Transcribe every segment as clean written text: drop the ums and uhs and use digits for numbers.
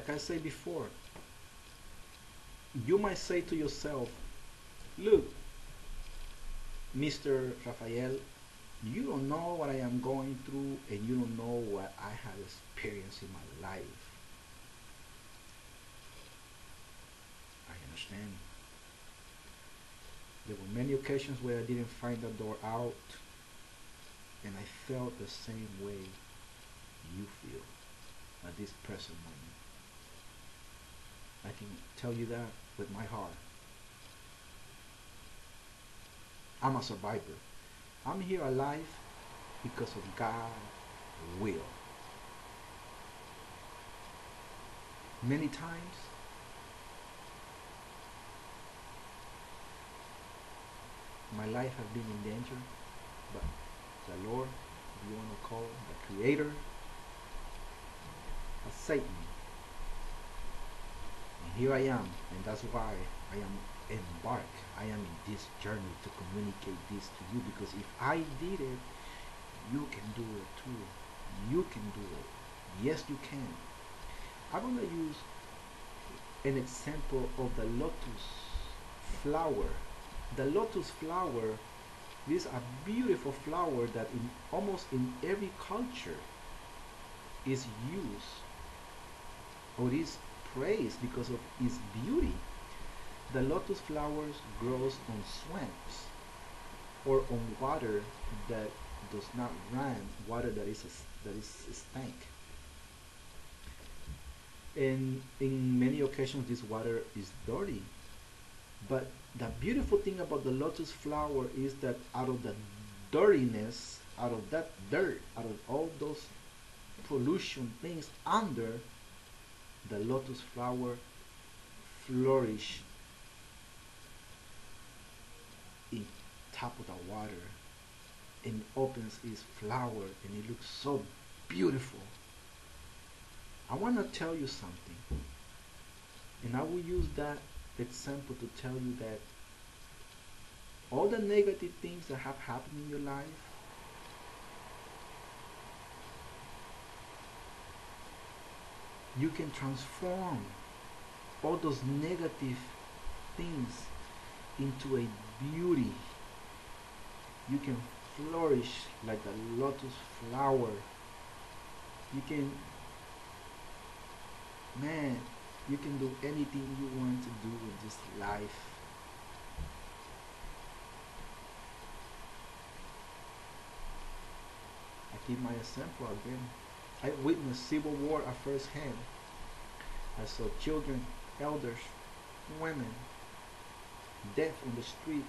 Like I said before, you might say to yourself, look, Mr. Rafael, you don't know what I am going through and you don't know what I have experienced in my life. I understand. There were many occasions where I didn't find the door out and I felt the same way you feel at this present moment. I can tell you that with my heart. I'm a survivor. I'm here alive because of God's will. Many times, my life has been in danger, but the Lord, if you want to call the Creator, has saved me. And here I am, and that's why I am embarked. I am in this journey to communicate this to you, because if I did it, you can do it too. You can do it. Yes, you can. I'm going to use an example of the lotus flower. The lotus flower is a beautiful flower that in almost in every culture is used or is praised because of its beauty. The lotus flowers grows on swamps or on water that does not run, water that is stank. And in many occasions this water is dirty. But the beautiful thing about the lotus flower is that out of the dirtiness, out of that dirt, out of all those pollution things under, the lotus flower flourish in top of the water and opens its flower and it looks so beautiful. I want to tell you something, and I will use that example to tell you that all the negative things that have happened in your life, you can transform all those negative things into a beauty. You can flourish like the lotus flower. You can, man, you can do anything you want to do in this life. I give my example again. I witnessed civil war at first hand. I saw children, elders, women, death on the street.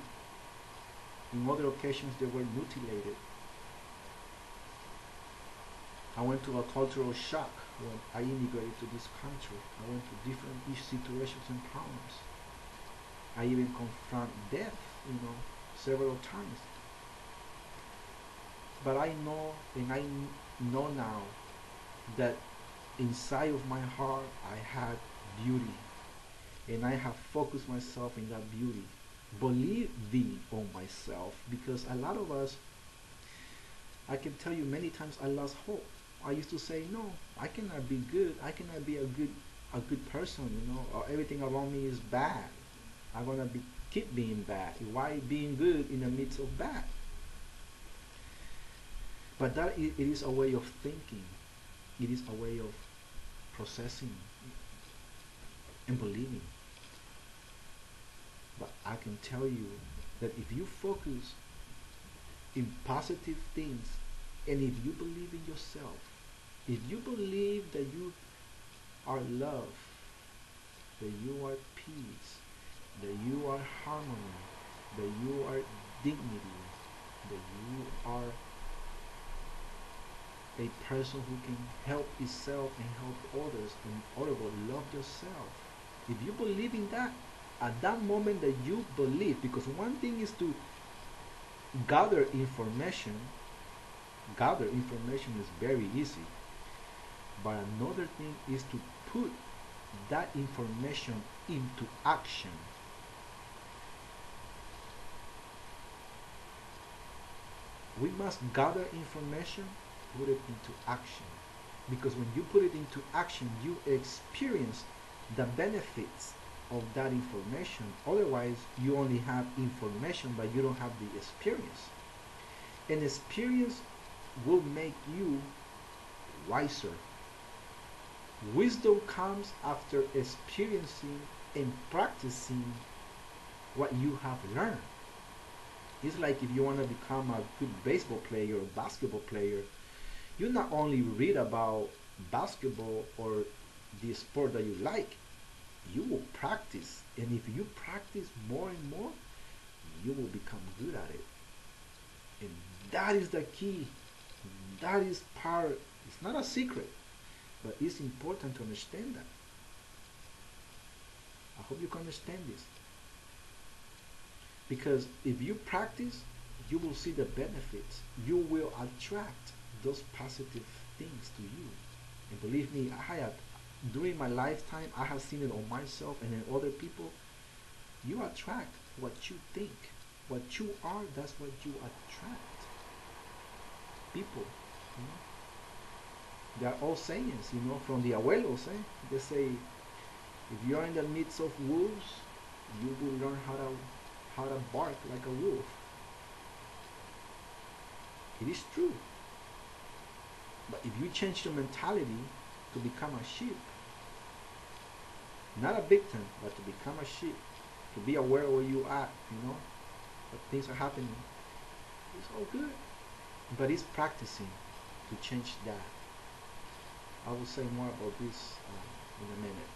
In other occasions they were mutilated. I went to a cultural shock when I immigrated to this country. I went to different situations and problems. I even confront death, several times. But I know, and I know now, that inside of my heart I had beauty, and I have focused myself in that beauty, believing on myself, because a lot of us, I can tell you many times I lost hope. I used to say, no, I cannot be good, I cannot be a good person, or everything around me is bad. I'm gonna keep being bad. Why being good in the midst of bad? But it is a way of thinking. It is a way of processing and believing. But I can tell you that if you focus in positive things, and if you believe in yourself, if you believe that you are love, that you are peace, that you are harmony, that you are dignity, that you are a person who can help himself and help others, and other words, love yourself. If you believe in that, at that moment that you believe, because one thing is to gather information is very easy, but another thing is to put that information into action. We must gather information, put it into action. because when you put it into action, you experience the benefits of that information. Otherwise, you only have information, but you don't have the experience. And experience will make you wiser. Wisdom comes after experiencing and practicing what you have learned. It's like if you want to become a good baseball player or basketball player, you not only read about basketball or the sport that you like, you will practice. And if you practice more and more, you will become good at it. And that is the key. That is part, it's not a secret, but it's important to understand that. I hope you can understand this. Because if you practice, you will see the benefits. You will attract those positive things to you. And believe me, I have, during my lifetime, I have seen it on myself and in other people. You attract what you think. What you are, that's what you attract. People, you know, they are all sayings, from the abuelos. They say, if you are in the midst of wolves, you will learn how to bark like a wolf. It is true. But if you change your mentality to become a sheep, not a victim, but to become a sheep, to be aware where you are, that things are happening, it's all good. But it's practicing to change that. I will say more about this in a minute.